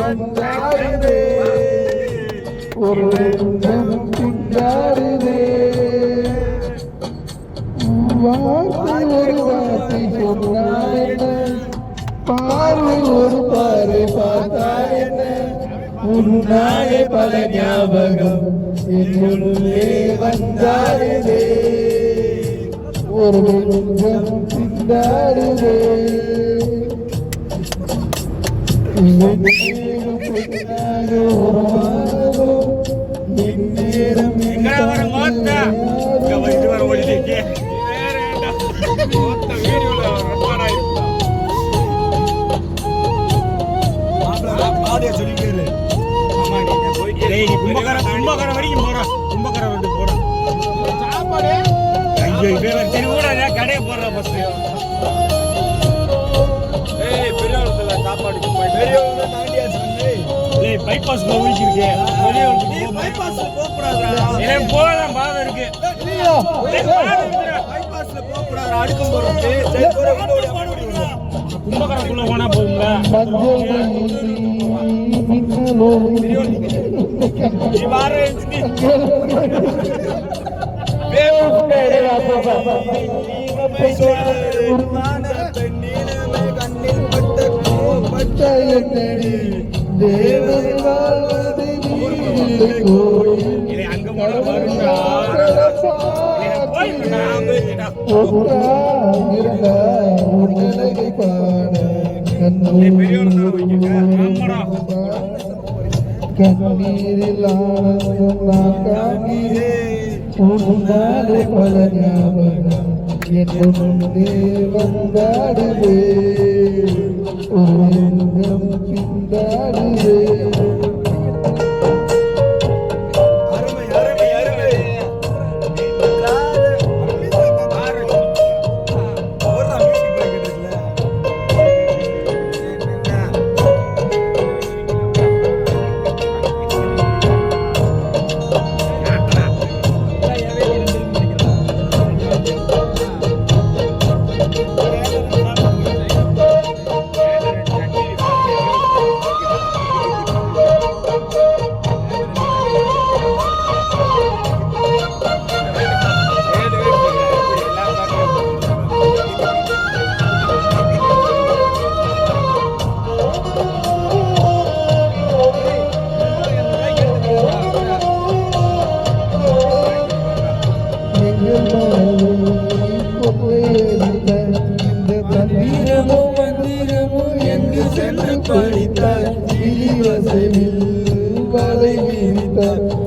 வந்தாடுதே ஒரு பின்னாடுதே வார்த்தை ஒரு வார்த்தை சொன்னால் என்ன பார்வை ஒரு பார்வை பார்த்தால் என்ன உன்னாலே பல ஞாபகம் என்னுள்ளே வந்தாடுதே ஒரு பின்னாடுதே கும்பகரம் வரைக்கும் போறோம். கும்பகரம் வந்து போறோம். சாப்பாடு திருவிழா கடையை போடுறோம். பஸ் சாப்பாடு பைபாஸ் போகலாம் பாதம் இருக்கு. கும்பகரக்குள்ள போனா போகுங்களா? கண்ணீரில் ஆனந்தம் நான் காண்கிறேன் உன்னாலே பல ஞாபகம் என்னுள்ளே வந்தாடுதே ஒரு நெஞ்சம் பிந்தாடுதே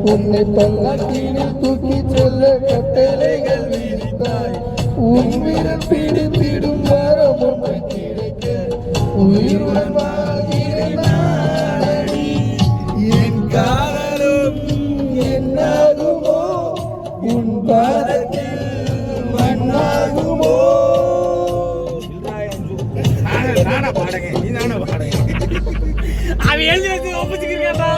உன்னை பல்லாக்கினில் தூக்கி செல்ல கட்டளைகள் விரித்தாய் உன் விரல் பிடித்திடும் வாரம் ஒன்று கிடைக்க உயிருடன் வாழ்கிறேன் நானடி என் காலம் என்னாகுமோ உன் பாதத்தில் மண்ணாகுமோ. நானா பாடங்க நீ நானா பாடங்க அவன் எழுதி வச்சு ஒப்பிச்சுக்கிறீங்களா?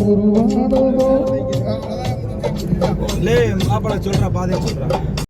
உருவானதோ மாப்பிள சொல்ற பாதைய சொல்ற